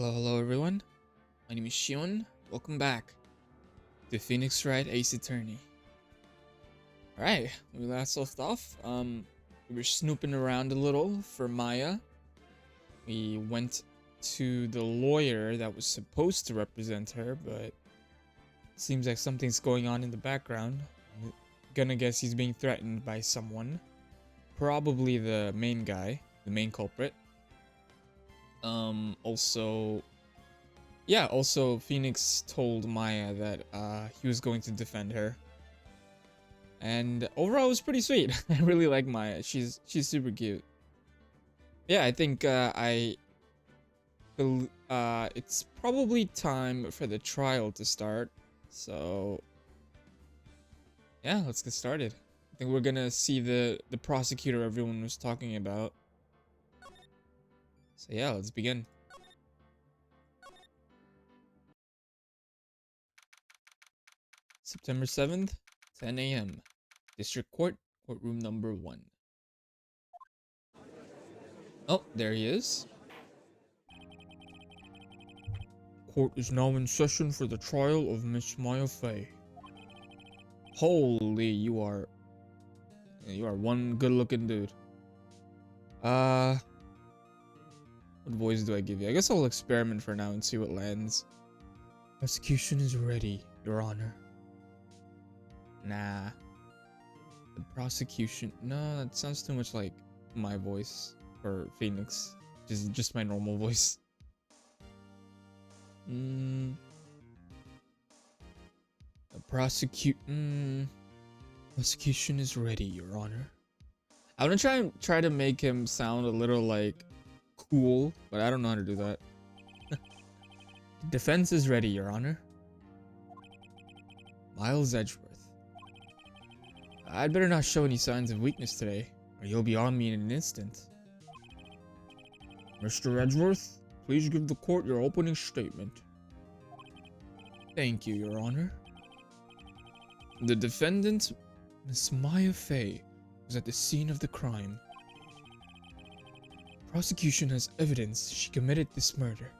Hello everyone. My name is Shion. Welcome back to Phoenix Wright Ace Attorney. Alright, when we last left off, we were snooping around a little for Maya. We went to the lawyer that was supposed to represent her, but it seems like something's going on in the background. I'm gonna guess he's being threatened by someone. Probably the main guy, the main culprit. Also Phoenix told Maya that he was going to defend her. And overall it was pretty sweet. I really like Maya. She's super cute. Yeah, I think it's probably time for the trial to start. So yeah, let's get started. I think we're gonna see the prosecutor everyone was talking about. So yeah, let's begin. September 7th, 10 a.m. District Court, courtroom number 1. Oh, there he is. Court is now in session for the trial of Miss Maya Fey. Holy, you are one good-looking dude. What voice do I give you? I guess I'll experiment for now and see what lands. Prosecution is ready, Your Honor. Nah. The prosecution. No, that sounds too much like my voice for Phoenix. Just my normal voice. The prosecution is ready, Your Honor. I'm gonna try to make him sound a little like cool, but I don't know how to do that. The defense is ready, Your Honor. Miles Edgeworth. I'd better not show any signs of weakness today, or you'll be on me in an instant. Mr. Edgeworth, please give the court your opening statement. Thank you, Your Honor. The defendant, Miss Maya Fey, was at the scene of the crime. Prosecution has evidence she committed this murder.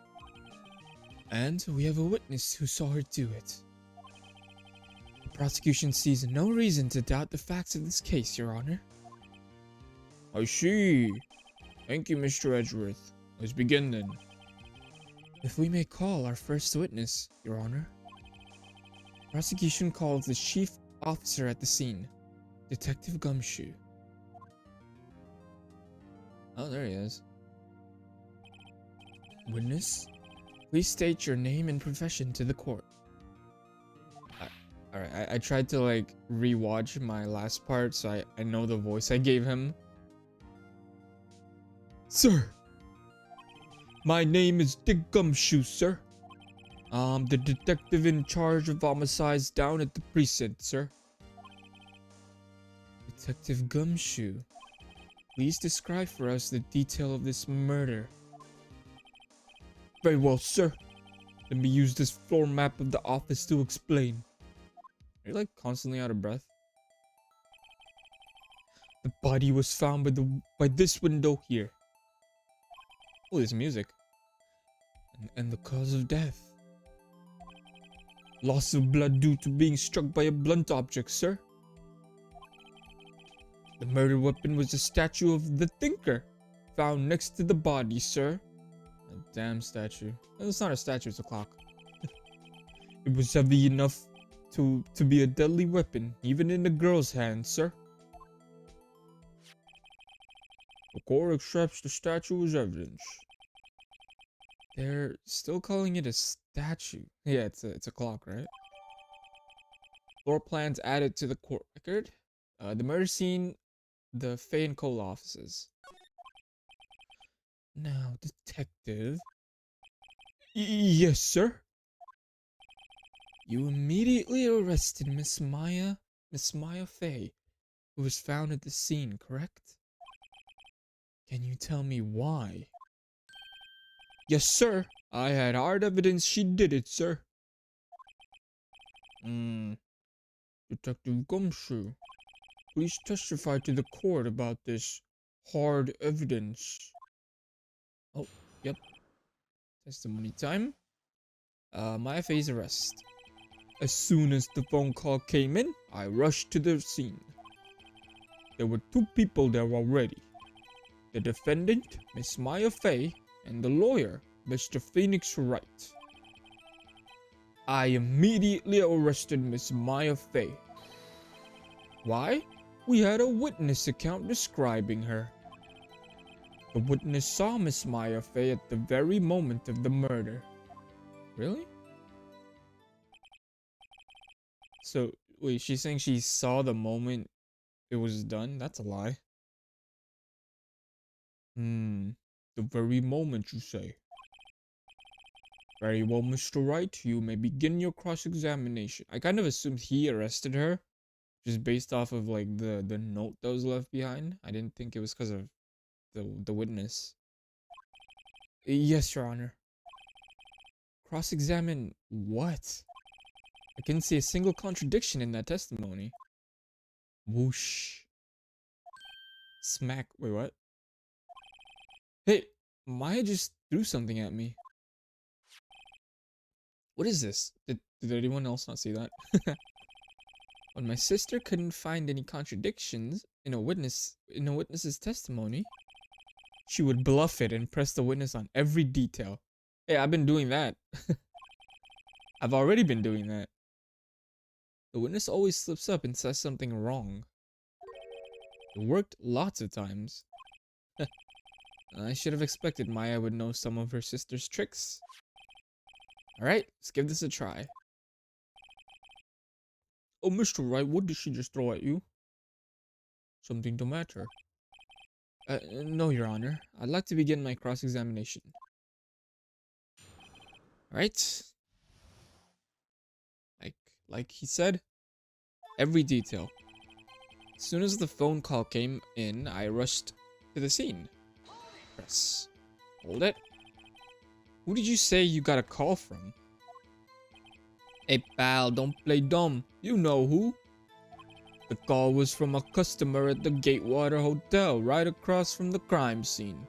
And we have a witness who saw her do it. The prosecution sees no reason to doubt the facts of this case, Your Honor. I see. Thank you, Mr. Edgeworth. Let's begin then. If we may call our first witness, Your Honor. Prosecution calls the chief officer at the scene, Detective Gumshoe. Oh, there he is. Witness, please state your name and profession to the court. Alright, I tried to like rewatch my last part so I know the voice I gave him. Sir, my name is Dick Gumshoe, sir. I'm the detective in charge of homicides down at the precinct, sir. Detective Gumshoe, please describe for us the detail of this murder. Very well, sir. Let me use this floor map of the office to explain. You're like constantly out of breath. The body was found by this window here. Oh, there's music. And the cause of death. Loss of blood due to being struck by a blunt object, sir. The murder weapon was a statue of the Thinker, found next to the body, sir. A damn statue. It's not a statue, it's a clock. It was heavy enough to be a deadly weapon, even in a girl's hand, sir. The court accepts the statue as evidence. They're still calling it a statue. Yeah, it's a clock, right? Floor plans added to the court record. The murder scene, the Fay and Cole offices. Now, detective. Yes, sir. You immediately arrested Miss Maya Fey, who was found at the scene, correct? Can you tell me why? Yes, sir. I had hard evidence she did it, sir. Detective Gumshoe, please testify to the court about this hard evidence. Oh, yep. Testimony time. Maya Faye's arrest. As soon as the phone call came in, I rushed to the scene. There were two people there already. The defendant, Miss Maya Faye, and the lawyer, Mr. Phoenix Wright. I immediately arrested Miss Maya Faye. Why? We had a witness account describing her. The witness saw Miss Maya Faye at the very moment of the murder. Really? So, wait, she's saying she saw the moment it was done? That's a lie. The very moment, you say? Very well, Mr. Wright, you may begin your cross-examination. I kind of assumed he arrested her, just based off of, like, the note that was left behind. I didn't think it was because of the witness. Yes, Your Honor. Cross-examine what? I couldn't see a single contradiction in that testimony. Whoosh. Smack. Wait, what? Hey, Maya just threw something at me. What is this? Did anyone else not see that? When my sister couldn't find any contradictions in a witness's testimony, she would bluff it and press the witness on every detail. Hey, I've been doing that. I've already been doing that. The witness always slips up and says something wrong. It worked lots of times. I should have expected Maya would know some of her sister's tricks. Alright, let's give this a try. Oh, Mr. Wright, what did she just throw at you? Something the matter? No, Your Honor. I'd like to begin my cross-examination. Alright. Like he said, every detail. As soon as the phone call came in, I rushed to the scene. Press. Hold it. Who did you say you got a call from? Hey pal, don't play dumb. You know who. The call was from a customer at the Gatewater Hotel, right across from the crime scene.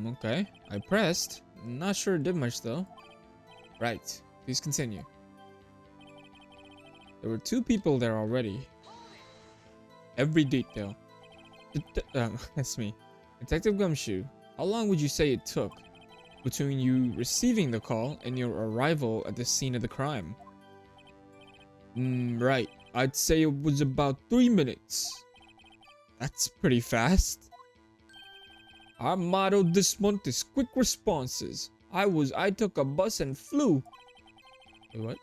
Okay. I pressed. Not sure it did much though. Right. Please continue. There were two people there already. Every detail. That's me. Detective Gumshoe, how long would you say it took between you receiving the call and your arrival at the scene of the crime? Right. I'd say it was about 3 minutes. That's pretty fast. Our motto this month is quick responses. I took a bus and flew. Wait, what?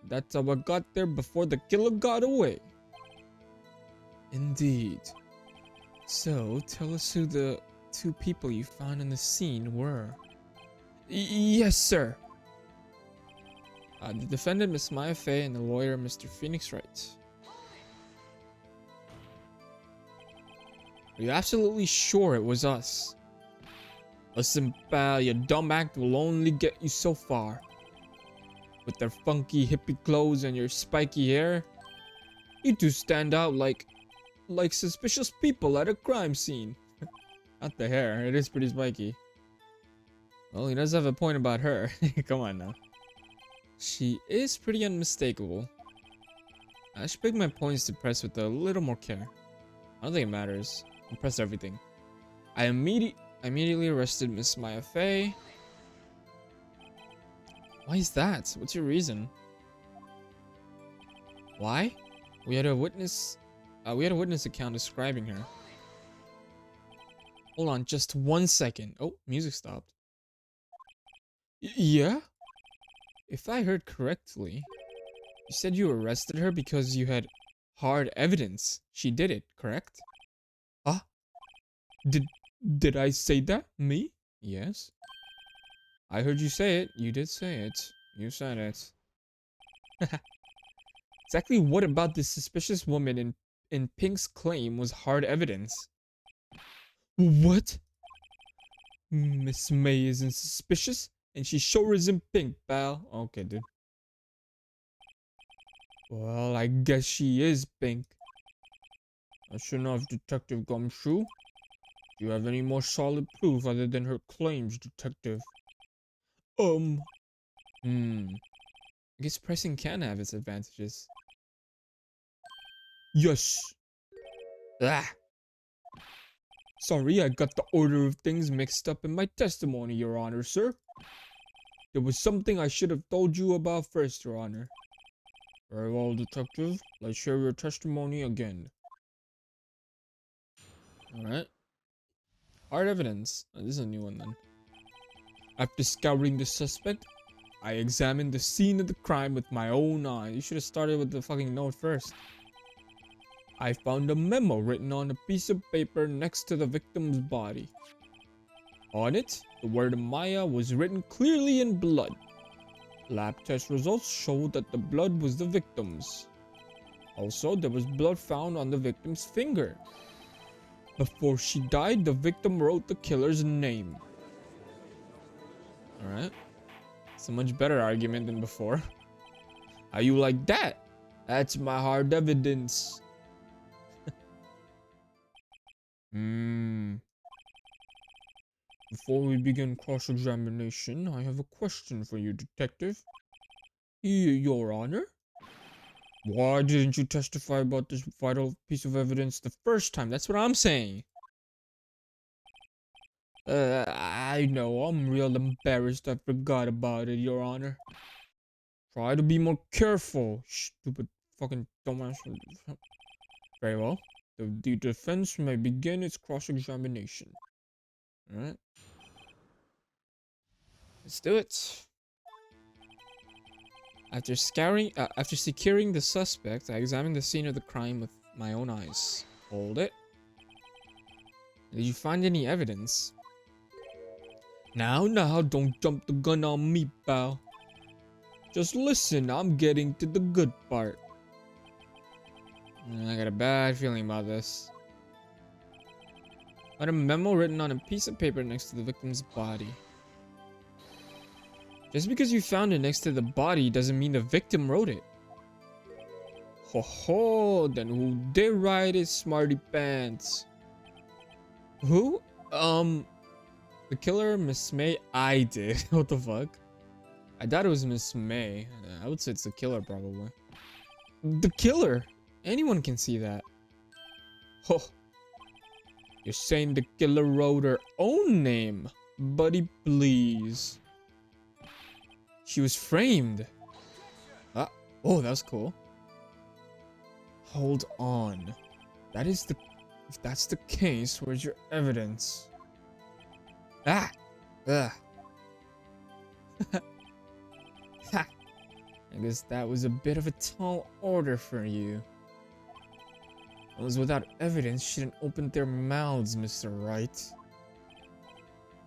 That's how I got there before the killer got away. Indeed. So, tell us who the two people you found in the scene were. Yes, sir. The defendant, Miss Maya Faye, and the lawyer, Mr. Phoenix Wright. Are you absolutely sure it was us? Listen, pal, your dumb act will only get you so far. With their funky hippie clothes and your spiky hair, you two stand out like suspicious people at a crime scene. Not the hair, it is pretty spiky. Well, he does have a point about her. Come on now. She is pretty unmistakable. I should pick my points to press with a little more care. I don't think it matters. I'll press everything. I immediately arrested Miss Maya Faye. Why is that? What's your reason? Why? We had a witness account describing her. Hold on just 1 second. Oh, music stopped. Yeah? If I heard correctly, you said you arrested her because you had hard evidence she did it, correct? Huh? Did I say that? Me? Yes. I heard you say it. You did say it. You said it. Exactly what about this suspicious woman in Pink's claim was hard evidence? What? Miss May isn't suspicious, and she sure isn't Pink, pal. Okay, dude. Well, I guess she is Pink. Sure enough, Detective Gumshoe. Do you have any more solid proof other than her claims, detective? I guess pressing can have its advantages. Yes. Ah. Sorry, I got the order of things mixed up in my testimony, Your Honor, sir. There was something I should have told you about first, Your Honor. Very well, detective. Let's share your testimony again. Alright. Hard evidence. Oh, this is a new one then. After scouring the suspect, I examined the scene of the crime with my own eyes. You should have started with the fucking note first. I found a memo written on a piece of paper next to the victim's body. On it, the word Maya was written clearly in blood. Lab test results showed that the blood was the victim's. Also, there was blood found on the victim's finger. Before she died, the victim wrote the killer's name. Alright. It's a much better argument than before. How you like that? That's my hard evidence. Before we begin cross-examination, I have a question for you, detective. Your Honor? Why didn't you testify about this vital piece of evidence the first time? That's what I'm saying. I know, I'm real embarrassed I forgot about it, Your Honor. Try to be more careful, stupid fucking dumbass. Very well. The defense may begin its cross-examination. Alright. Let's do it. After securing the suspect, I examined the scene of the crime with my own eyes. Hold it. Did you find any evidence? Now, don't jump the gun on me, pal. Just listen, I'm getting to the good part. I got a bad feeling about this. I had a memo written on a piece of paper next to the victim's body. Just because you found it next to the body doesn't mean the victim wrote it. Ho ho, then who did write it, smarty pants? Who? The killer, Miss May? I did. What the fuck? I thought it was Miss May. I would say it's the killer, probably. The killer! Anyone can see that. Oh. You're saying the killer wrote her own name? Buddy, please. She was framed. Oh, that was cool. Hold on. If that's the case, where's your evidence? Ugh. Ha. I guess that was a bit of a tall order for you. Those without evidence shouldn't open their mouths, Mr. Wright.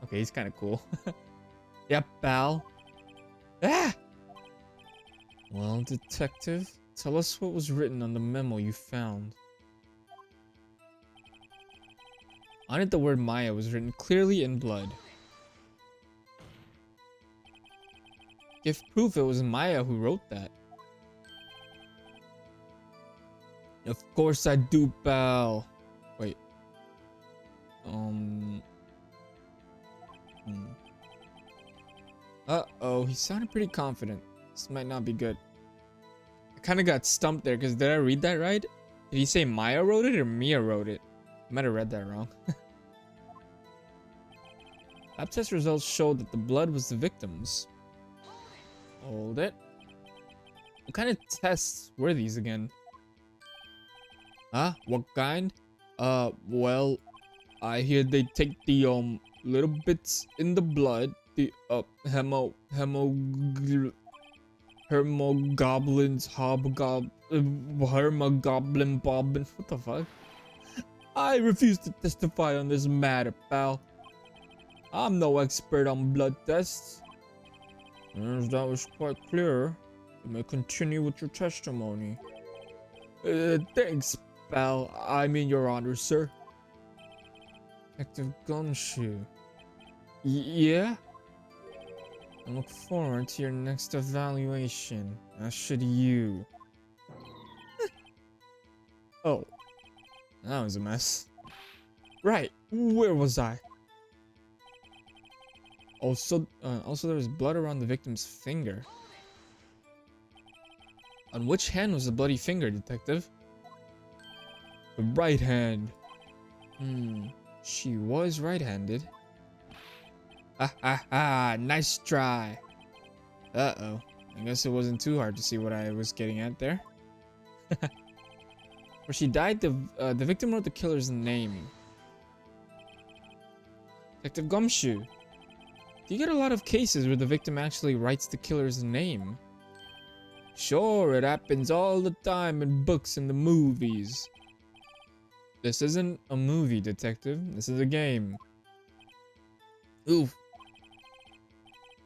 Okay, he's kind of cool. Yep, pal. Ah! Well, detective, tell us what was written on the memo you found. On it, the word Maya was written clearly in blood. Give proof it was Maya who wrote that. Of course I do, pal. Wait. Uh-oh, he sounded pretty confident. This might not be good. I kind of got stumped there, because did I read that right? Did he say Maya wrote it or Mia wrote it? I might have read that wrong. Lab test results showed that the blood was the victim's. Hold it. What kind of tests were these again? Huh? What kind? Well, I hear they take the, little bits in the blood, the, hermogoblins, hermogoblin bobbin. What the fuck? I refuse to testify on this matter, pal. I'm no expert on blood tests. As that was quite clear, you may continue with your testimony. Thanks, pal. I mean, Your Honor, sir. Detective Gumshoe. Yeah? I look forward to your next evaluation. As should you. Oh. That was a mess. Right. Where was I? Also, there was blood around the victim's finger. On which hand was the bloody finger, detective? The right hand. She was right-handed. Ha ha ha, nice try. Uh-oh. I guess it wasn't too hard to see what I was getting at there. Where she died, the victim wrote the killer's name. Detective Gumshoe. Do you get a lot of cases where the victim actually writes the killer's name? Sure, it happens all the time in books and the movies. This isn't a movie, detective. This is a game. Oof.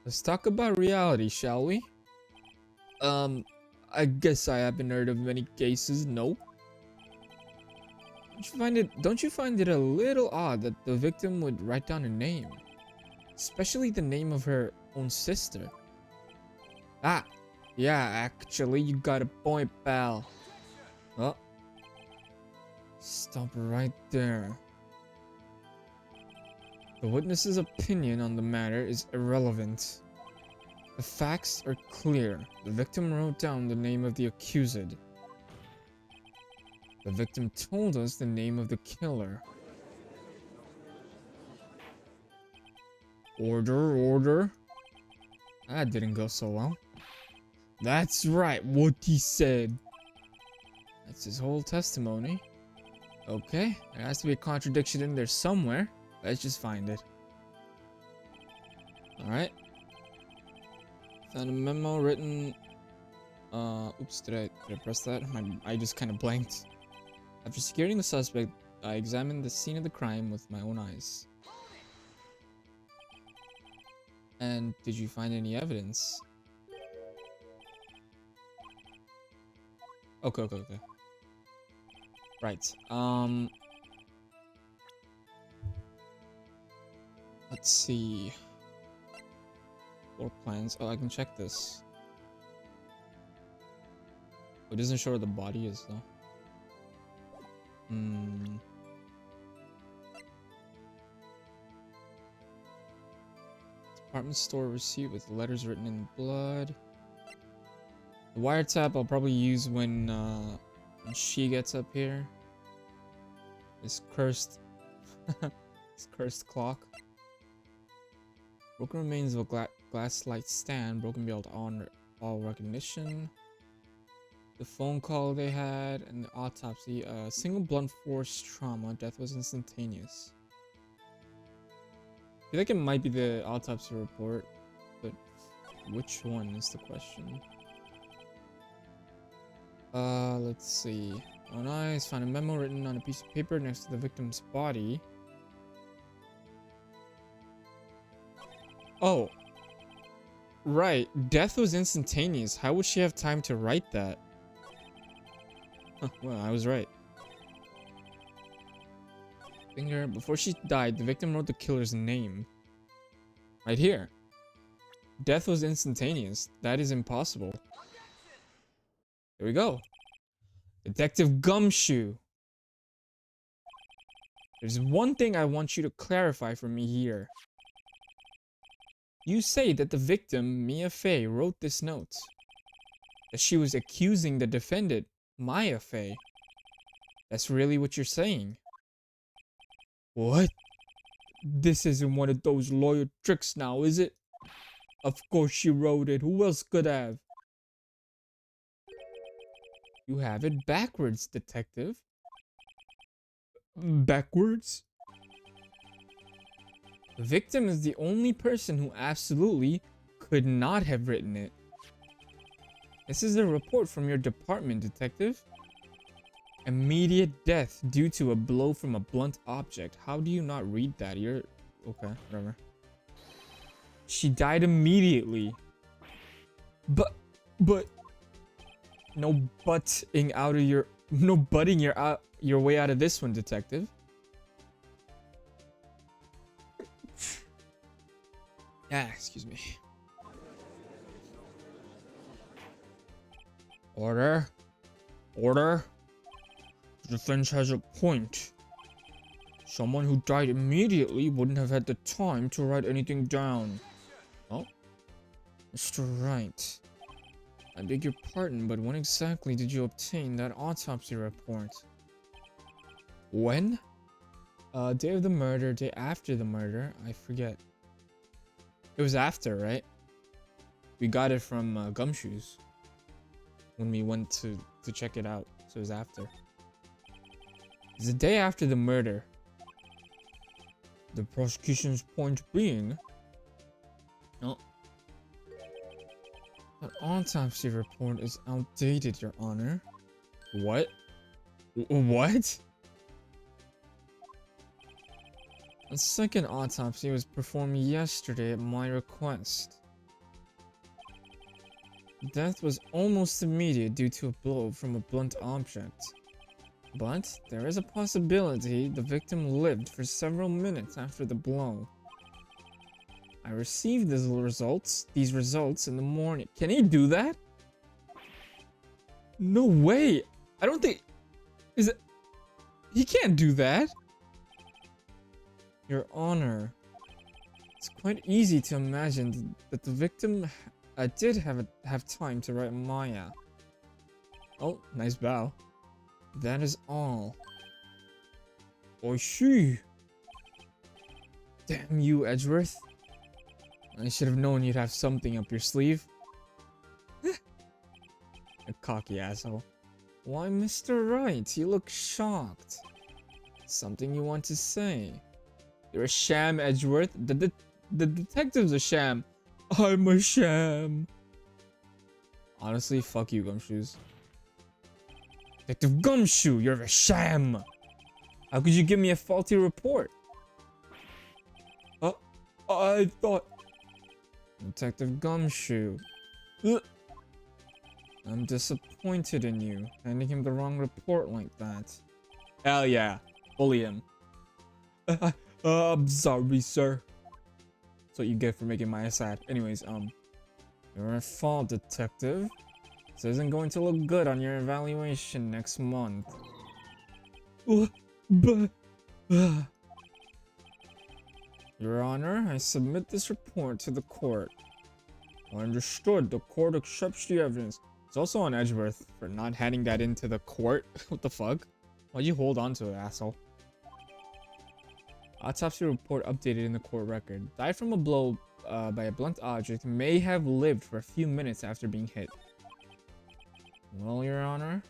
Let's talk about reality, shall we? I guess I haven't heard of many cases, no. Don't you find it a little odd that the victim would write down a name? Especially the name of her own sister. Ah, yeah, actually, you got a point, pal. Oh. Stop right there. The witness's opinion on the matter is irrelevant. The facts are clear. The victim wrote down the name of the accused. The victim told us the name of the killer. Order. That didn't go so well. That's right, what he said. That's his whole testimony. Okay, there has to be a contradiction in there somewhere. Let's just find it. Alright. Found a memo written... oops, did I press that? I just kind of blanked. After securing the suspect, I examined the scene of the crime with my own eyes. And did you find any evidence? Okay. Right. Let's see. Floor plans. Oh, I can check this. It doesn't show where the body is, though. Department store receipt with letters written in blood. The wiretap I'll probably use when she gets up here. This cursed... this cursed clock. Broken remains of a glass light stand, broken beyond all recognition. The phone call they had, and the autopsy. Single blunt force trauma. Death was instantaneous. I feel like it might be the autopsy report, but which one is the question? Let's see. Oh, nice. Found a memo written on a piece of paper next to the victim's body. Oh. Right. Death was instantaneous. How would she have time to write that? Huh, well, I was right. Finger. Before she died, the victim wrote the killer's name. Right here. Death was instantaneous. That is impossible. Here we go. Detective Gumshoe. There's one thing I want you to clarify for me here. You say that the victim, Mia Fey, wrote this note. That she was accusing the defendant, Maya Fey. That's really what you're saying. What? This isn't one of those lawyer tricks now, is it? Of course she wrote it. Who else could have? You have it backwards, detective. Backwards? The victim is the only person who absolutely could not have written it. This is a report from your department, detective. Immediate death due to a blow from a blunt object. How do you not read that? You're... okay, whatever. She died immediately. But... no butting out of your... no butting your way out of this one, detective. Yeah, excuse me. Order. The defense has a point. Someone who died immediately wouldn't have had the time to write anything down. Oh, Mr. Wright. I beg your pardon, but when exactly did you obtain that autopsy report? When? Day of the murder, day after the murder, I forget. It was after, right? We got it from Gumshoes when we went to check it out, so it was after. It's the day after the murder. The prosecution's point being... Oh. That autopsy report is outdated, Your Honor. What? What? A second autopsy was performed yesterday at my request. Death was almost immediate due to a blow from a blunt object. But there is a possibility the victim lived for several minutes after the blow. I received these results in the morning. Can he do that? No way. I don't think... Is it... He can't do that. Your Honor, it's quite easy to imagine that the victim did have time to write Maya. Oh, nice bow. That is all. I see. Damn you, Edgeworth. I should have known you'd have something up your sleeve. A cocky asshole. Why, Mr. Wright, you look shocked. Something you want to say? You're a sham, Edgeworth. The detective's a sham. I'm a sham. Honestly, fuck you, Gumshoes. Detective Gumshoe, you're a sham. How could you give me a faulty report? I thought... Detective Gumshoe. I'm disappointed in you, handing him the wrong report like that. Hell yeah. Bully him. I'm sorry, sir. That's what you get for making Maya sad. Anyways, you're at fault, detective. This isn't going to look good on your evaluation next month. Your Honor, I submit this report to the court. Understood. The court accepts the evidence. It's also on Edgeworth for not handing that into the court. What the fuck? Why'd you hold on to it, asshole? Autopsy report updated in the court record. Died from a blow by a blunt object. May have lived for a few minutes after being hit. Well, Your Honor,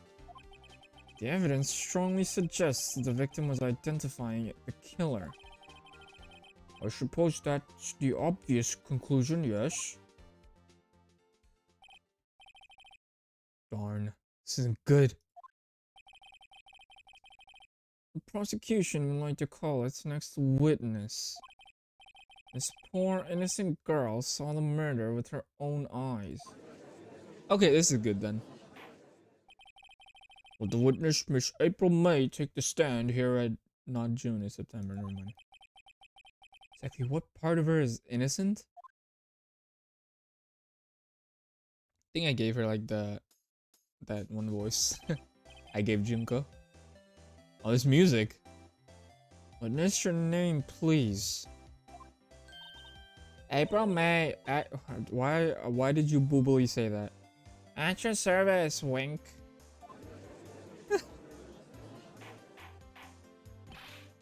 the evidence strongly suggests the victim was identifying the killer. I suppose that's the obvious conclusion, yes? Darn, this isn't good. The prosecution would like to call its next witness. This poor innocent girl saw the murder with her own eyes. Okay, this is good then. Will the witness, Miss April May, take the stand here at... Not June, it's September, never mind. Exactly what part of her is innocent? I think I gave her like that one voice. I gave Junko. Oh, this music. Witness your name, please. April May. Why did you boobily say that? At your service, wink.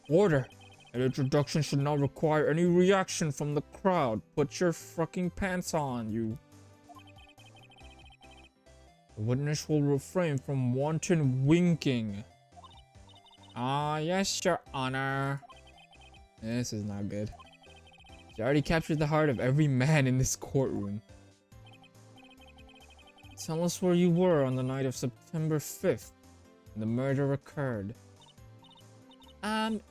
Order. An introduction should not require any reaction from the crowd. Put your fucking pants on, you. The witness will refrain from wanton winking. Ah, yes, Your Honor. This is not good. She already captured the heart of every man in this courtroom. Tell us where you were on the night of September 5th when the murder occurred.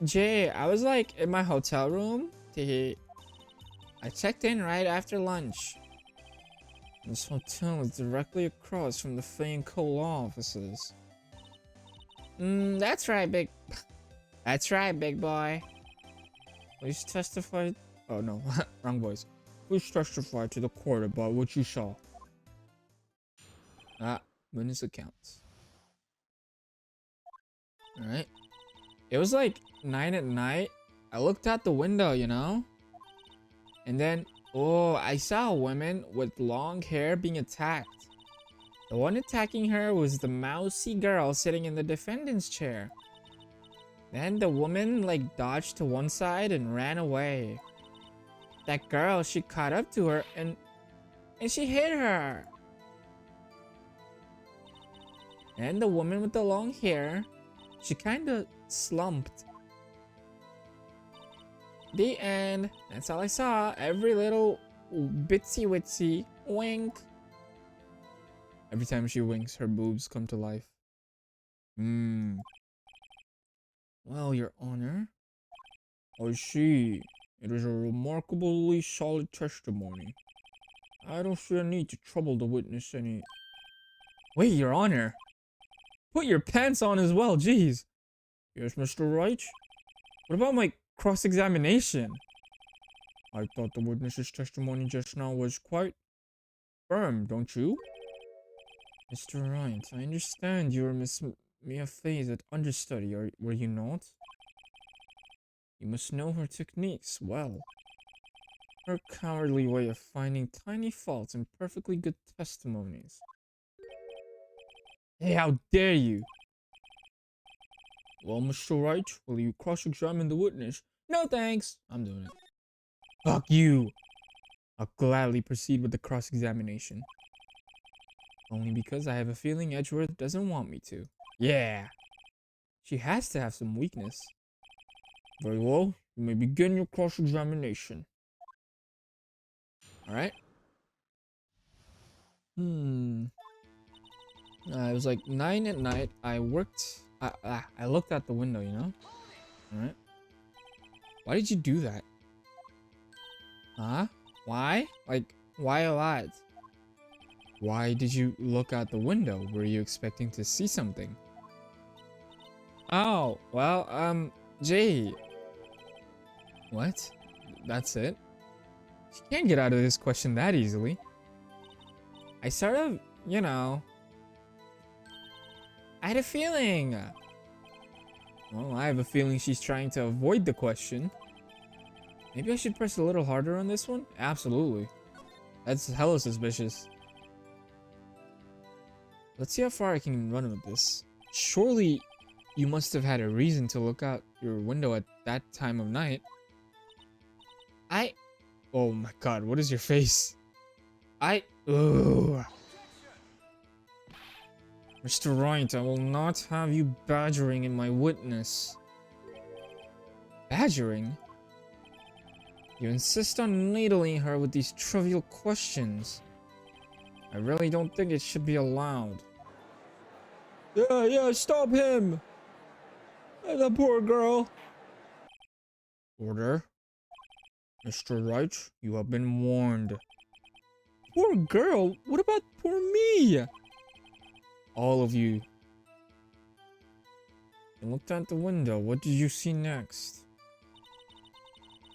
Jay, I was like in my hotel room. I checked in right after lunch. This hotel is directly across from the Fay & Co law offices. That's right, big boy. Please testify. Oh no, wrong voice. Please testify to the court about what you saw. Witness accounts. Alright. It was like 9 at night. I looked out the window, you know? And then, oh, I saw a woman with long hair being attacked. The one attacking her was the mousy girl sitting in the defendant's chair. Then the woman like dodged to one side and ran away. That girl, she caught up to her and she hit her. And the woman with the long hair, she kind of slumped. The end. That's all I saw. Every little bitsy witsy wink. Every time she winks, her boobs come to life. Well, Your Honor, I see. It is a remarkably solid testimony. I don't see a need to trouble the witness any. Wait, Your Honor. Put your pants on as well, jeez. Yes, Mr. Wright? What about my cross-examination? I thought the witness's testimony just now was quite firm, don't you? Mr. Wright, I understand you were Miss Mia Fey's understudy, were you not? You must know her techniques well. Her cowardly way of finding tiny faults in perfectly good testimonies. Hey, how dare you! Well, Mr. Wright, will you cross-examine the witness? No thanks! I'm doing it. Fuck you! I'll gladly proceed with the cross-examination. Only because I have a feeling Edgeworth doesn't want me to. Yeah! She has to have some weakness. Very well, you may begin your cross-examination. Alright. It was like 9 at night. I worked. I looked out the window, you know? Alright. Why did you do that? Huh? Why? Like, why a lot? Why did you look out the window? Were you expecting to see something? Oh, well, Jay. What? That's it? You can't get out of this question that easily. I sort of, you know, I had a feeling. Well, I have a feeling she's trying to avoid the question. Maybe I should press a little harder on this one? Absolutely. That's hella suspicious. Let's see how far I can run with this. Surely you must have had a reason to look out your window at that time of night. Oh my god, what is your face? Ugh. Mr. Wright, I will not have you badgering in my witness. Badgering? You insist on needling her with these trivial questions. I really don't think it should be allowed. Yeah, stop him! The poor girl. Order. Mr. Wright, you have been warned. Poor girl? What about poor me? All of you. You looked out the window. What did you see next?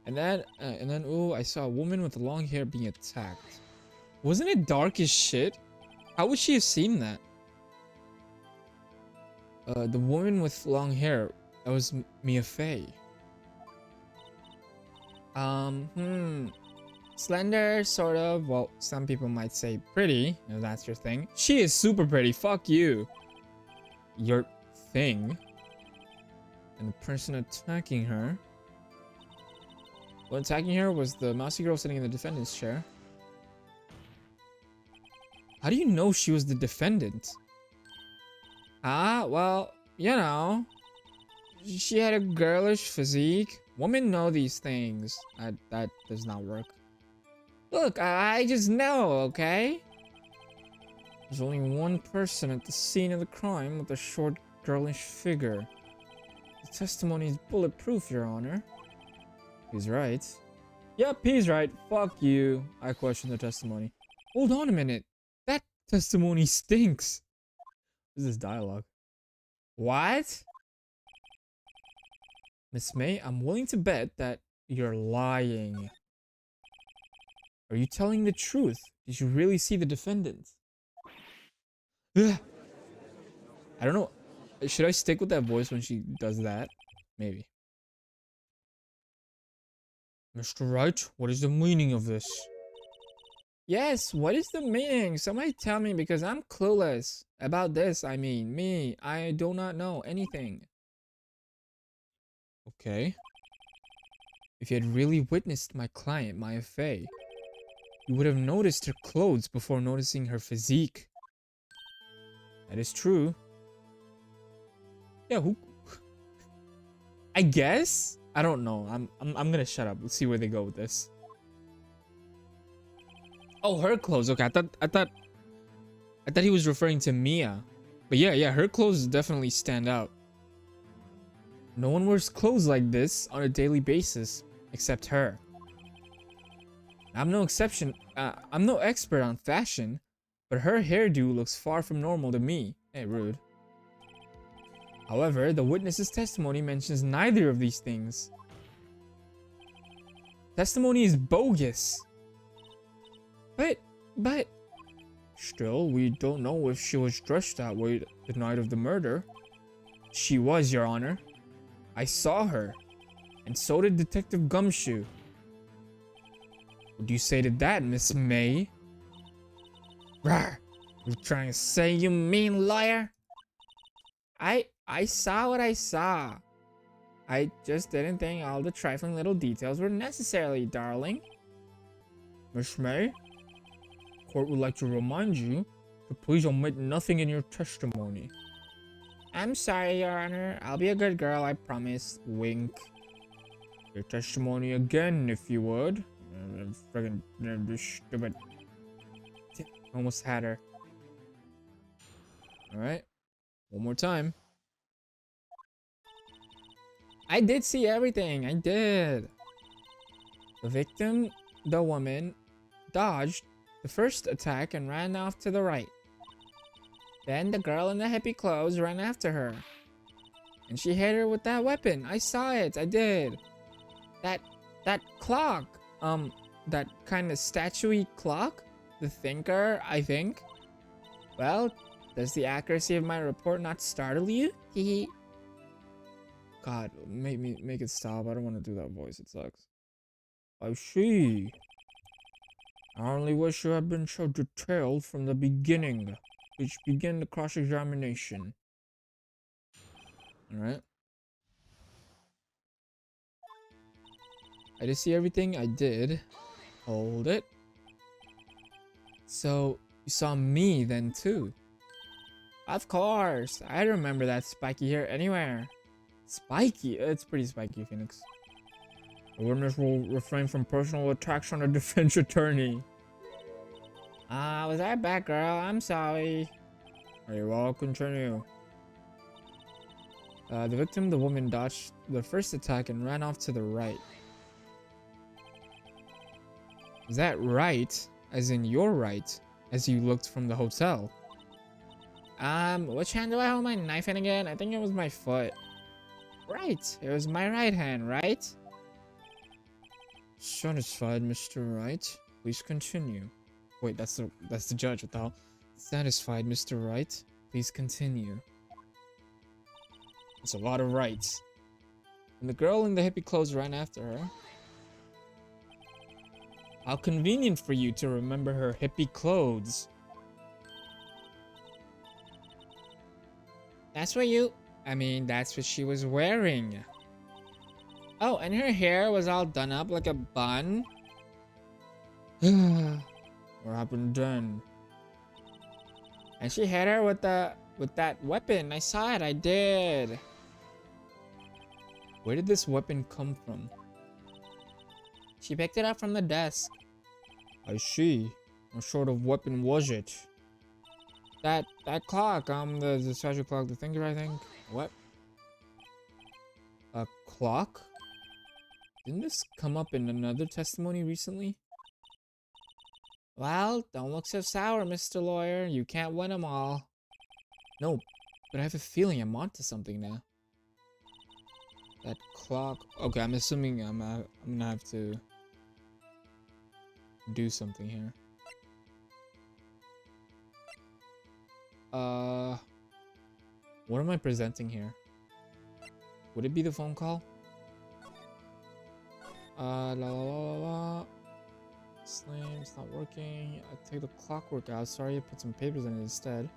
And then, ooh, I saw a woman with long hair being attacked. Wasn't it dark as shit? How would she have seen that? The woman with long hair, that was Mia Fey. Slender, sort of. Well, some people might say pretty, if that's your thing. She is super pretty. Fuck you. Your thing. And the person attacking her. Well, attacking her was the mousy girl sitting in the defendant's chair. How do you know she was the defendant? Well, you know. She had a girlish physique. Women know these things. That does not work. Look, I just know, okay? There's only one person at the scene of the crime with a short, girlish figure. The testimony is bulletproof, Your Honor. He's right. Yep, he's right. Fuck you. I question the testimony. Hold on a minute. That testimony stinks. This is dialogue. What? Miss May, I'm willing to bet that you're lying. Are you telling the truth? Did you really see the defendant? Ugh. I don't know. Should I stick with that voice when she does that? Maybe. Mr. Wright, what is the meaning of this? Yes, what is the meaning? Somebody tell me because I'm clueless about this. I mean, me, I do not know anything. Okay. If you had really witnessed my client, Maya Fey, you would have noticed her clothes before noticing her physique. That is true. Yeah, who? I guess? I don't know. I'm gonna shut up. Let's see where they go with this. Oh, her clothes. Okay, I thought he was referring to Mia. But yeah, her clothes definitely stand out. No one wears clothes like this on a daily basis except her. I'm no exception. I'm no expert on fashion, but her hairdo looks far from normal to me. Hey, rude. However, the witness's testimony mentions neither of these things. Testimony is bogus. But... Still, we don't know if she was dressed that way the night of the murder. She was, Your Honor. I saw her. And so did Detective Gumshoe. What do you say to that, Miss May? Rawr! You trying to say, you mean lawyer? I saw what I saw. I just didn't think all the trifling little details were necessary, darling. Miss May? Court would like to remind you to please omit nothing in your testimony. I'm sorry, Your Honor. I'll be a good girl, I promise. Wink. Your testimony again, if you would. Friggin' stupid. Almost had her. Alright. One more time. I did see everything. I did. The victim, the woman, dodged the first attack and ran off to the right. Then the girl in the hippie clothes ran after her. And she hit her with that weapon. I saw it. I did. That clock. That kind of statuey clock? The thinker, I think. Well, does the accuracy of my report not startle you? Hehe. God, make it stop. I don't want to do that voice. It sucks. I see. I only wish you had been so detailed from the beginning. Let's begin the cross-examination. Alright. I did see everything. I did. Hold it. So, you saw me then too? Of course. I remember that spiky hair anywhere. Spiky? It's pretty spiky, Phoenix. The witness will refrain from personal attacks on a defense attorney. Was that a bad girl? I'm sorry. Very well, continue. The victim, the woman, dodged the first attack and ran off to the right. Is that right? As in your right? As you looked from the hotel? Which hand do I hold my knife in again? I think it was my foot. Right, it was my right hand, right? Satisfied, Mr. Wright. Please continue. Wait, that's the judge. What the hell? Satisfied, Mr. Wright. Please continue. It's a lot of rights. And the girl in the hippie clothes ran after her. How convenient for you to remember her hippie clothes. That's what she was wearing. Oh, and her hair was all done up like a bun. What happened then? And she hit her with that weapon. I saw it. I did. Where did this weapon come from? She picked it up from the desk. I see. What sort of weapon was it? That clock. The statue clock. The thinker, I think. What? A clock? Didn't this come up in another testimony recently? Well, don't look so sour, Mr. Lawyer. You can't win them all. No, but I have a feeling I'm onto something now. That clock. Okay, I'm assuming I'm gonna have to do something here. What am I presenting here? Would it be the phone call? La la la la. Slam, it's not working. I take the clockwork out. Sorry, I put some papers in it instead.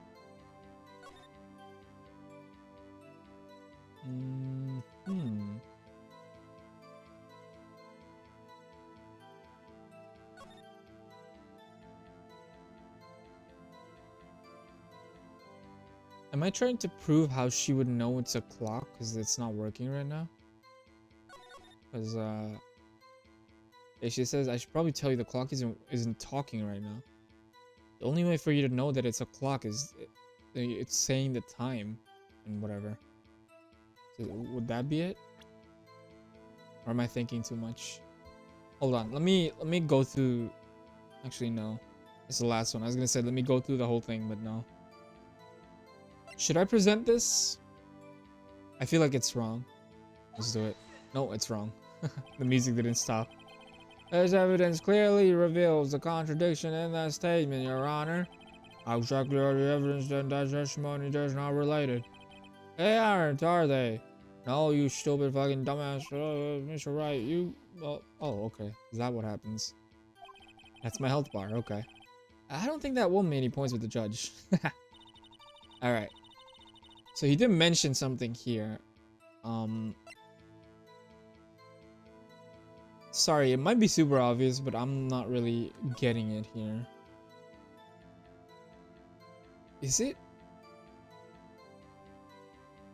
Am I trying to prove how she would know it's a clock because it's not working right now? Because she says I should probably tell you the clock isn't talking right now. The only way for you to know that it's a clock is it's saying the time and whatever. So would that be it? Or am I thinking too much? Hold on, let me go through. Actually, no. It's the last one. I was gonna say let me go through the whole thing, but no. Should I present this? I feel like it's wrong. Let's do it. No, it's wrong. The music didn't stop. This evidence clearly reveals the contradiction in that statement, Your Honor. How exactly are the evidence and that testimony is not related? They aren't, are they? No, you stupid fucking dumbass. Mr. Wright, you... oh, okay. Is that what happens? That's my health bar, okay. I don't think that won me any points with the judge. Alright. So he did mention something here. Sorry, it might be super obvious, but I'm not really getting it here. Is it?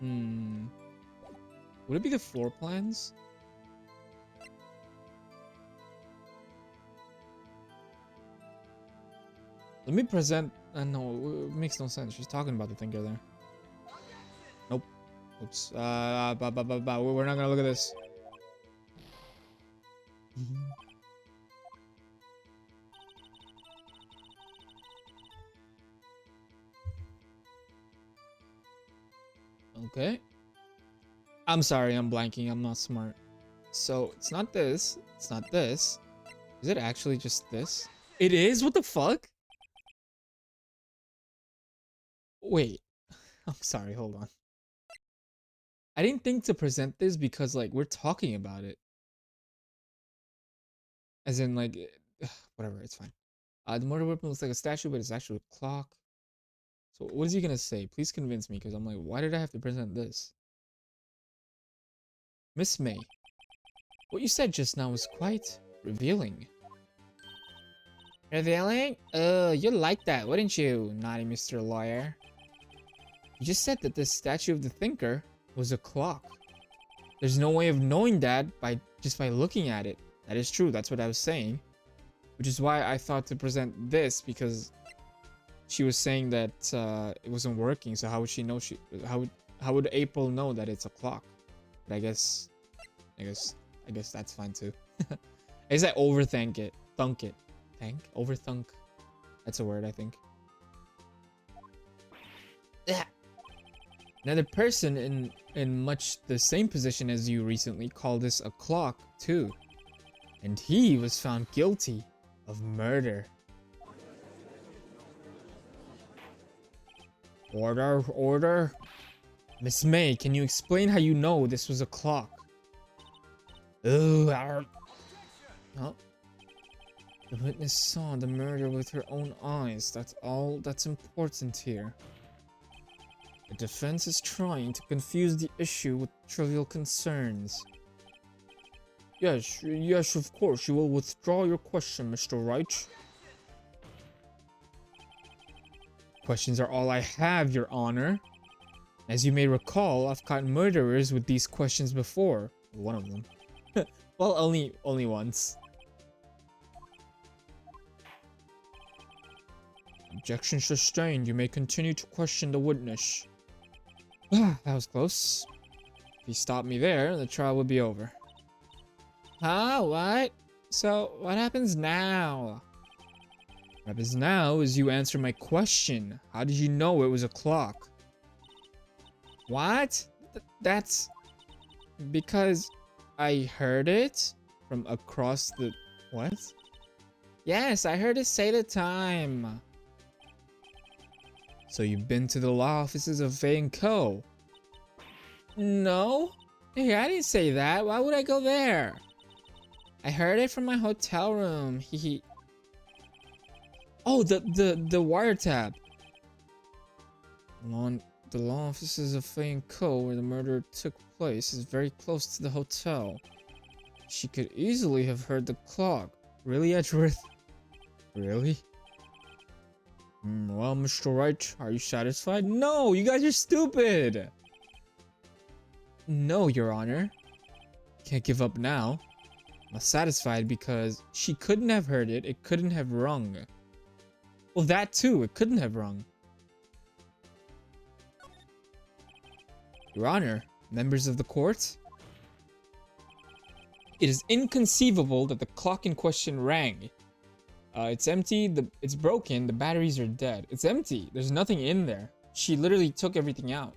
Would it be the floor plans? Let me present... no, it makes no sense. She's talking about the thinker there. Nope. Oops. We're not gonna look at this. Okay. I'm sorry, I'm blanking. I'm not smart. So, it's not this. It's not this. Is it actually just this? It is? What the fuck? Wait. I'm sorry, hold on. I didn't think to present this because, like, we're talking about it. As in, like, whatever, it's fine. The murder weapon looks like a statue, but it's actually a clock. So what is he gonna say? Please convince me, because I'm like, why did I have to present this? Miss May, what you said just now was quite revealing. Revealing? You'd like that, wouldn't you, naughty Mr. Lawyer? You just said that the statue of the thinker was a clock. There's no way of knowing that just by looking at it. That is true, that's what I was saying. Which is why I thought to present this, because she was saying that it wasn't working, so how would she know how would April know that it's a clock? But I guess that's fine too. I guess I overthink it. Thunk it. Overthunk. That's a word, I think. Yeah. Another person in much the same position as you recently called this a clock too. And he was found guilty of murder. Order, order. Miss May, can you explain how you know this was a clock? Oh. The witness saw the murder with her own eyes. That's all that's important here. The defense is trying to confuse the issue with trivial concerns. Yes, of course. You will withdraw your question, Mr. Wright. Questions are all I have, Your Honor. As you may recall, I've caught murderers with these questions before. One of them. Well, only once. Objection sustained. You may continue to question the witness. That was close. If you stopped me there, the trial would be over. Huh? What? So, what happens now? What happens now is you answer my question. How did you know it was a clock? What? That's... because I heard it from across the... What? Yes, I heard it say the time. So you've been to the law offices of Fay & Co? No? Hey, I didn't say that. Why would I go there? I heard it from my hotel room. Hee. Oh, the wiretap. The law offices of Fane Co, where the murder took place, is very close to the hotel. She could easily have heard the clock. Really, Edgeworth? Really? Well, Mr. Wright, are you satisfied? No, you guys are stupid! No, Your Honor. Can't give up now. I'm not satisfied because she couldn't have heard it. It couldn't have rung. Well, that too. It couldn't have rung. Your Honor, members of the court, it is inconceivable that the clock in question rang. It's empty, it's broken, the batteries are dead. It's empty, there's nothing in there. She literally took everything out.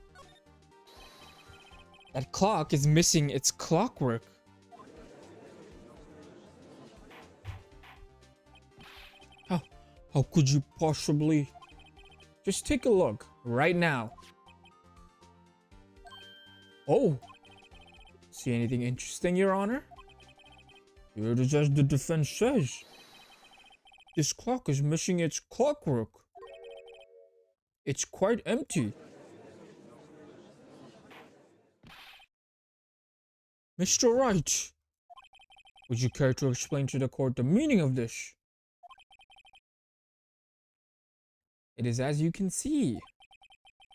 That clock is missing its clockwork. How could you possibly? Just take a look, right now. Oh, see anything interesting, Your Honor? It is as the defense says. This clock is missing its clockwork. It's quite empty. Mr. Wright, would you care to explain to the court the meaning of this? It is as you can see.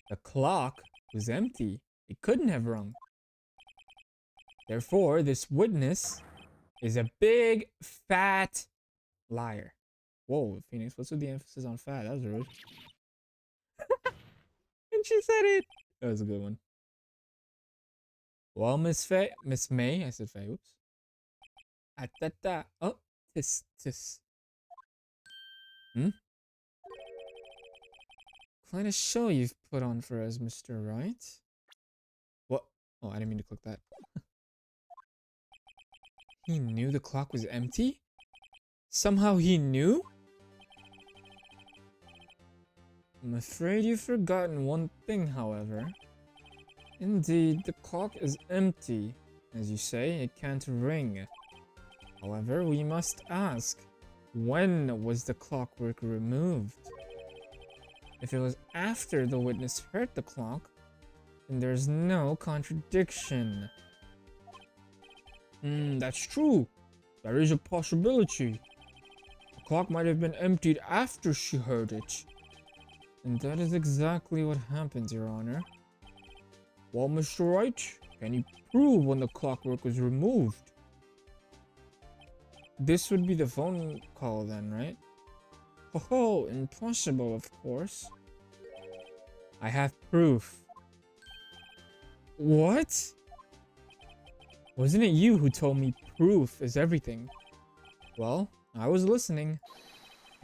The clock was empty. It couldn't have rung. Therefore, this witness is a big, fat liar. Whoa, Phoenix, what's with the emphasis on fat? That was rude. And she said it. That was a good one. Well, Miss May, I said Faye, oops. Atata. Oh, tis. Quite a show you've put on for us, Mr. Wright. What? Oh, I didn't mean to click that. He knew the clock was empty? Somehow he knew? I'm afraid you've forgotten one thing, however. Indeed, the clock is empty. As you say, it can't ring. However, we must ask, when was the clockwork removed? If it was after the witness heard the clock, then there's no contradiction. That's true. There is a possibility. The clock might have been emptied after she heard it. And that is exactly what happened, Your Honor. Well, Mr. Wright, can you prove when the clockwork was removed? This would be the phone call then, right? Oh, impossible, of course. I have proof. What? Wasn't it you who told me proof is everything? Well, I was listening.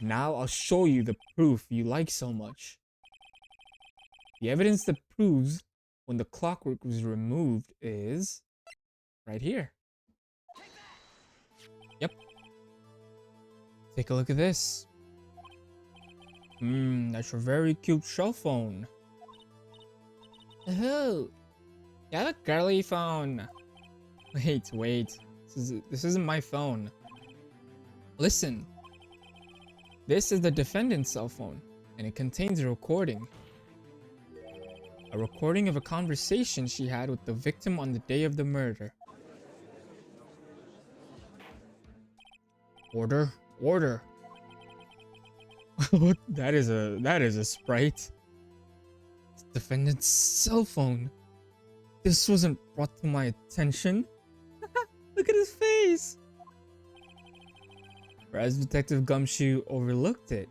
Now I'll show you the proof you like so much. The evidence that proves when the clockwork was removed is right here. Yep. Take a look at this. That's a very cute cell phone. Oh, you have a girly phone. Wait. This isn't my phone. Listen. This is the defendant's cell phone, and it contains a recording. A recording of a conversation she had with the victim on the day of the murder. Order. That is a sprite. Defendant's cell phone. This wasn't brought to my attention. Look at his face. Whereas Detective Gumshoe overlooked it.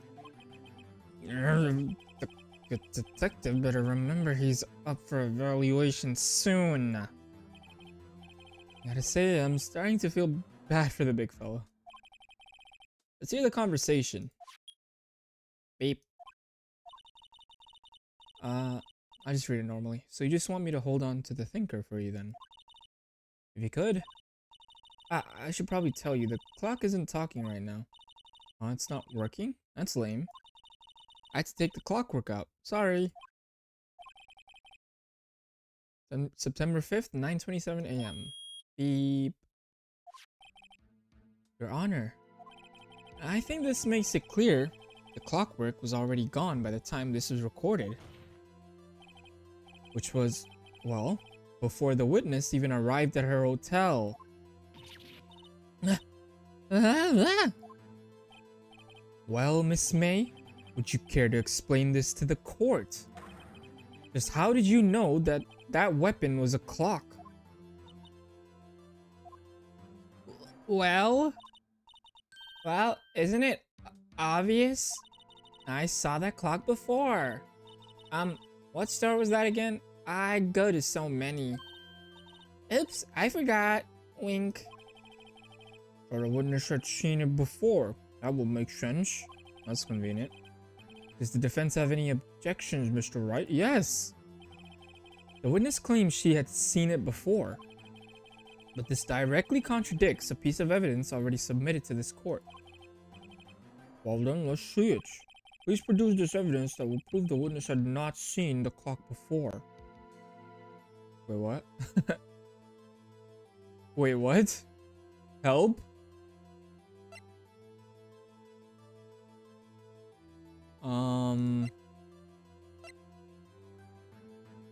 The detective better remember he's up for evaluation soon. Gotta say, I'm starting to feel bad for the big fella. Let's hear the conversation. Beep. I just read it normally. So you just want me to hold on to the thinker for you then? If you could. I should probably tell you, the clock isn't talking right now. Oh, it's not working? That's lame. I had to take the clockwork out. Sorry. September 5th, 9:27 a.m. Beep. Your Honor, I think this makes it clear the clockwork was already gone by the time this was recorded. Which was, well, before the witness even arrived at her hotel. Well, Miss May, would you care to explain this to the court? Just how did you know that that weapon was a clock? Well, isn't it obvious? I saw that clock before. What store was that again? I go to so many. Oops, I forgot. Wink. So the witness had seen it before. That would make sense. That's convenient. Does the defense have any objections, Mr. Wright? Yes. The witness claims she had seen it before. But this directly contradicts a piece of evidence already submitted to this court. Well then, let's see it. Please produce this evidence that will prove the witness had not seen the clock before. Wait, what? Wait, what? Help?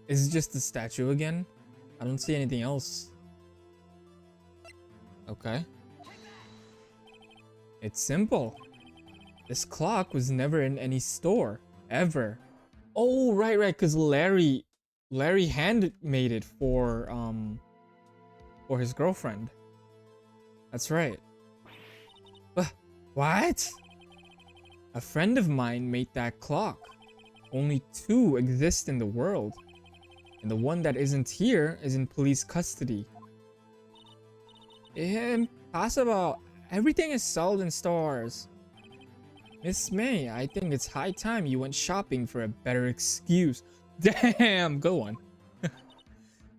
Is it just the statue again? I don't see anything else. Okay. It's simple. This clock was never in any store, ever. Oh, right, because Larry handmade it for his girlfriend. That's right. What? A friend of mine made that clock. Only 2 exist in the world. And the one that isn't here is in police custody. Impossible. Everything is sold in stores. Miss May, I think it's high time you went shopping for a better excuse. Damn, go on.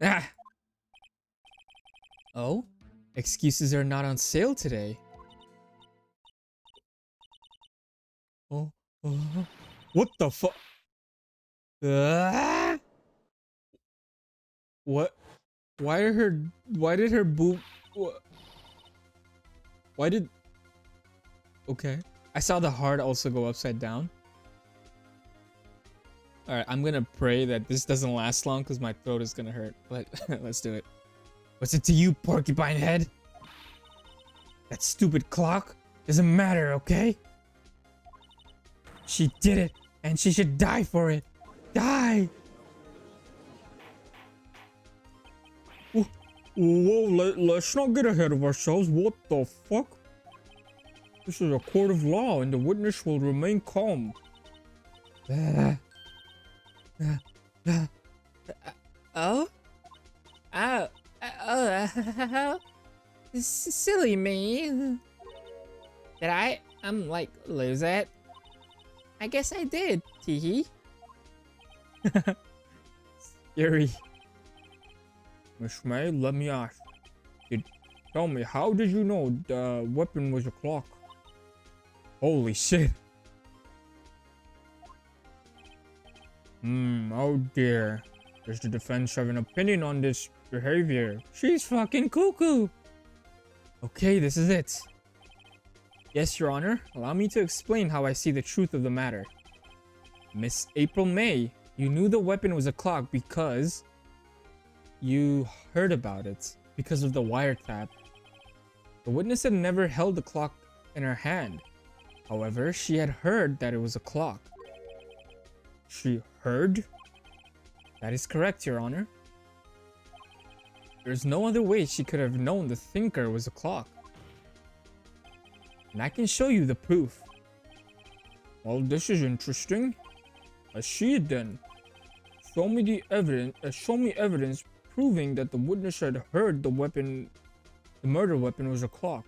Ah. Oh? Excuses are not on sale today. Oh. What the fuck? What? Why did her boob... Why did... Okay. I saw the heart also go upside down. Alright, I'm gonna pray that this doesn't last long because my throat is gonna hurt. But let's do it. What's it to you, porcupine head? That stupid clock doesn't matter, okay? She did it, and she should die for it. Die! Whoa, let's not get ahead of ourselves. What the fuck? This is a court of law, and the witness will remain calm. Oh? Silly me. Did I, like, lose it? I guess I did, teehee. Scary. Miss May, let me ask. Tell me, how did you know the weapon was a clock? Holy shit. Oh dear. Does the defense have an opinion on this behavior? She's fucking cuckoo. Okay, this is it. Yes, Your Honor. Allow me to explain how I see the truth of the matter. Miss April May, you knew the weapon was a clock because you heard about it because of the wiretap. The witness had never held the clock in her hand. However, she had heard that it was a clock. She heard? That is correct, Your Honor. There's no other way she could have known the thinker was a clock. And I can show you the proof. Well, this is interesting. I see it then. Show me the evidence. Show me evidence proving that the witness had heard the murder weapon was a clock.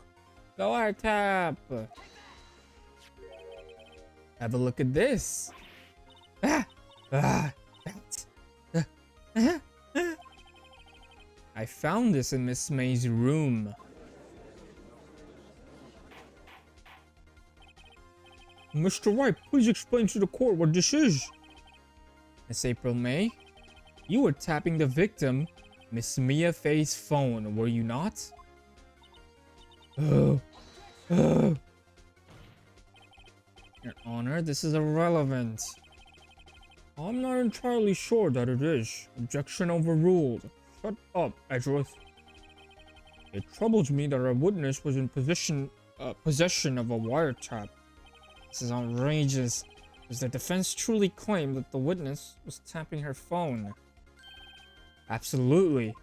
The wiretap. Have a look at this. I found this in Miss May's room. Mr. Wright, please explain to the court what this is. Miss April May, You were tapping the victim, Miss Mia Fey's phone, were you not? Oh, oh. Your Honor, this is irrelevant. I'm not entirely sure that it is. Objection overruled. Shut up, Edgeworth. It troubles me that our witness was in possession of a wiretap. This is outrageous. Does the defense truly claim that the witness was tapping her phone? Absolutely.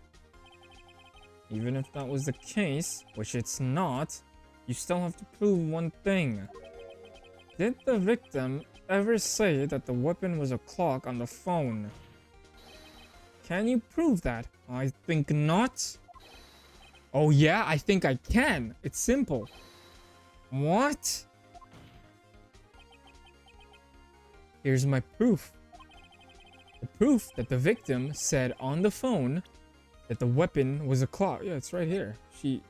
Even if that was the case, which it's not, you still have to prove one thing. Did the victim ever say that the weapon was a clock on the phone? Can you prove that? I think not. Oh yeah, I think I can. It's simple. What? Here's my proof. The proof that the victim said on the phone that the weapon was a clock. Yeah, it's right here. Let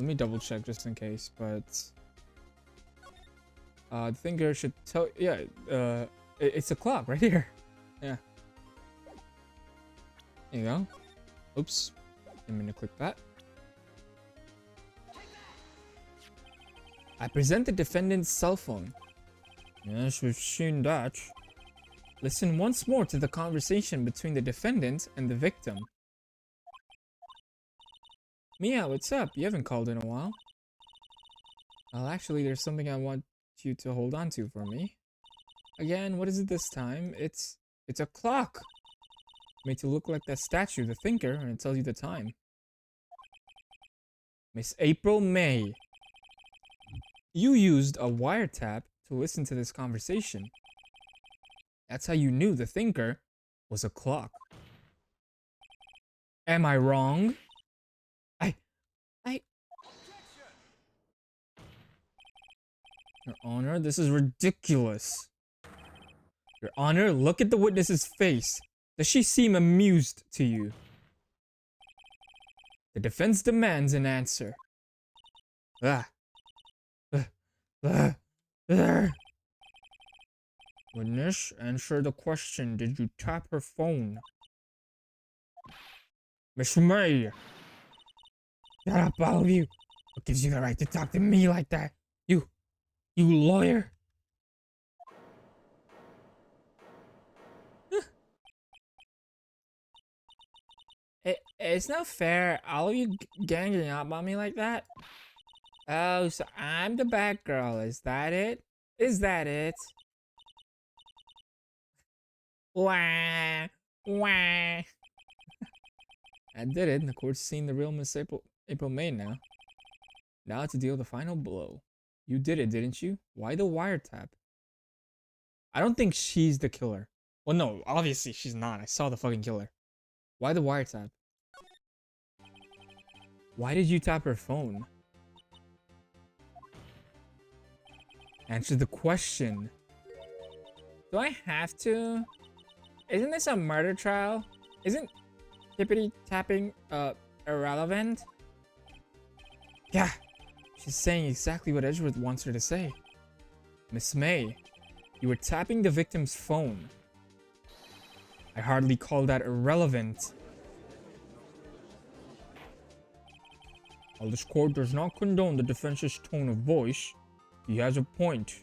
me double check just in case, but the finger should tell. Yeah, it's a clock right here. Yeah. There you go. Oops. I'm gonna click that. I present the defendant's cell phone. Yes, we've seen that. Listen once more to the conversation between the defendant and the victim. Mia, what's up? You haven't called in a while. Well, actually, there's something I want you to hold on to for me. Again, what is it this time? It's a clock. Made to look like that statue, the thinker, and it tells you the time. Miss April May. You used a wiretap to listen to this conversation. That's how you knew the thinker was a clock. Am I wrong? Your Honor, this is ridiculous. Your Honor, look at the witness's face. Does she seem amused to you? The defense demands an answer. Witness, answer the question. Did you tap her phone? Miss May! Shut up, all of you! What gives you the right to talk to me like that? You lawyer! It's not fair. All of you ganging up on me like that. Oh, so I'm the bad girl. Is that it? Is that it? Wah! Wah! I did it. The court's seen the real Miss April May now. Now to deal the final blow. You did it, didn't you? Why the wiretap? I don't think she's the killer. Well, no, obviously she's not. I saw the fucking killer. Why the wiretap? Why did you tap her phone? Answer the question. Do I have to? Isn't this a murder trial? Isn't tippity tapping irrelevant? Yeah. She's saying exactly what Edgeworth wants her to say. Miss May, you were tapping the victim's phone. I hardly call that irrelevant. While this court does not condone the defense's tone of voice, he has a point.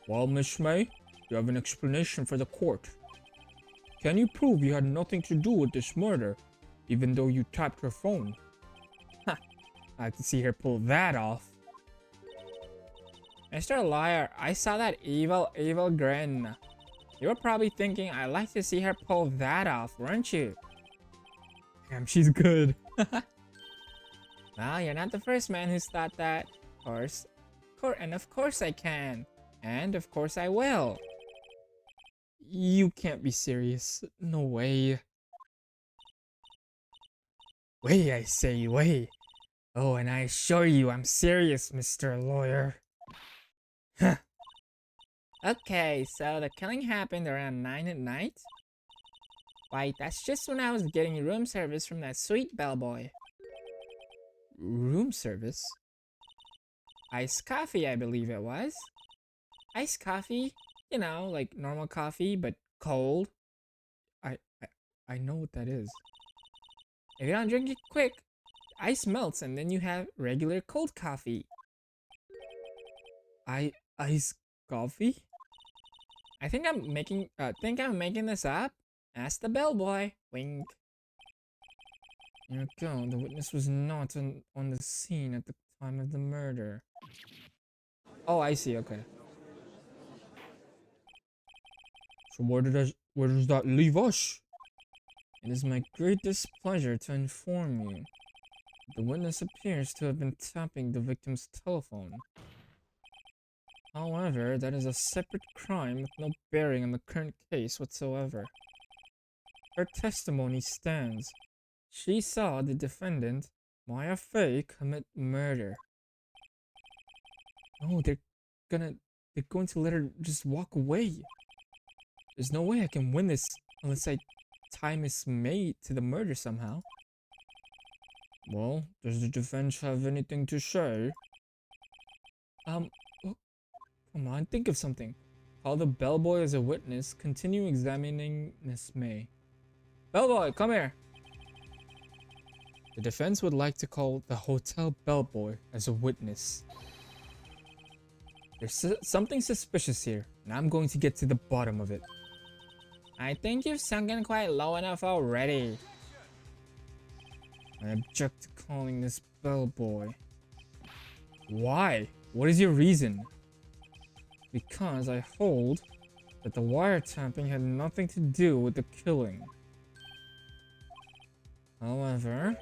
Well, Miss May, you have an explanation for the court. Can you prove you had nothing to do with this murder, even though you tapped her phone? I have to see her pull that off. Mr. Liar, I saw that evil grin. You were probably thinking I'd like to see her pull that off, weren't you? Damn, she's good. Well, you're not the first man who's thought that. Of course I can. And of course I will. You can't be serious. No way. Way, I say, way. Oh, and I assure you I'm serious, Mr. Lawyer. Huh. Okay, so the killing happened around 9 at night? Why, that's just when I was getting room service from that sweet bellboy. Room service? Iced coffee, I believe it was. Iced coffee? You know, like normal coffee, but cold. I know what that is. If you don't drink it quick, ice melts and then you have regular cold coffee. Ice coffee? I think I'm making this up. Ask the bellboy. Wink. Here we go. The witness was not on the scene at the time of the murder. Oh, I see. Okay. So where does that leave us? It is my greatest pleasure to inform you. The witness appears to have been tapping the victim's telephone. However, that is a separate crime with no bearing on the current case whatsoever. Her testimony stands. She saw the defendant, Maya Fey, commit murder. No, gonna they're going to let her just walk away. There's no way I can win this unless I tie Miss May to the murder somehow. Well, does the defense have anything to say? Oh, come on, think of something. Call the bellboy as a witness. Continue examining Miss May. Bellboy, come here. The defense would like to call the hotel bellboy as a witness. There's something suspicious here, and I'm going to get to the bottom of it. I think you've sunken quite low enough already. I object to calling this bellboy. Why? What is your reason? Because I hold that the wiretapping had nothing to do with the killing. However,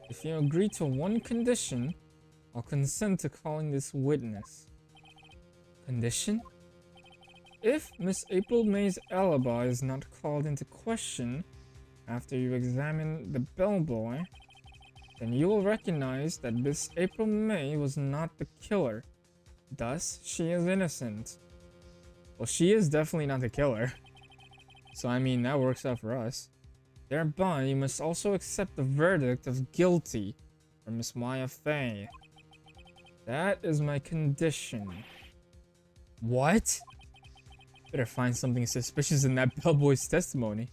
if you agree to one condition, I'll consent to calling this witness. Condition? If Miss April May's alibi is not called into question after you examine the bellboy, then you will recognize that Miss April May was not the killer. Thus, she is innocent. Well, she is definitely not the killer. So, I mean, that works out for us. Thereby, you must also accept the verdict of guilty for Miss Maya Fey. That is my condition. What? Better find something suspicious in that bellboy's testimony.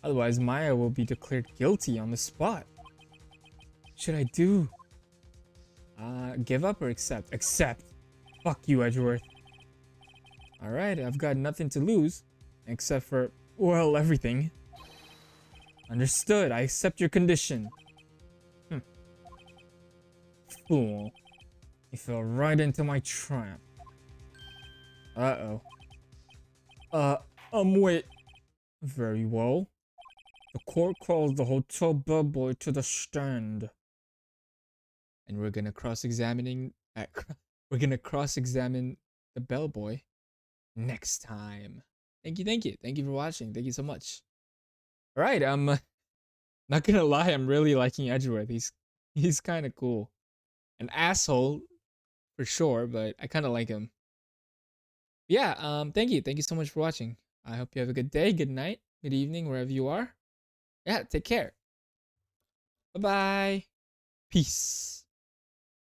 Otherwise, Maya will be declared guilty on the spot. What should I do? Give up or accept? Accept. Fuck you, Edgeworth. Alright, I've got nothing to lose. Except for, well, everything. Understood. I accept your condition. Fool. You fell right into my trap. Uh-oh. Wait. Very well. The court calls the hotel bellboy to the stand. And we're gonna cross-examine the bellboy next time. Thank you. Thank you for watching. Thank you so much. Alright, not gonna lie, I'm really liking Edgeworth. He's kinda cool. An asshole, for sure, but I kinda like him. Yeah, thank you. Thank you so much for watching. I hope you have a good day, good night, good evening, wherever you are. Yeah, take care. Bye-bye. Peace.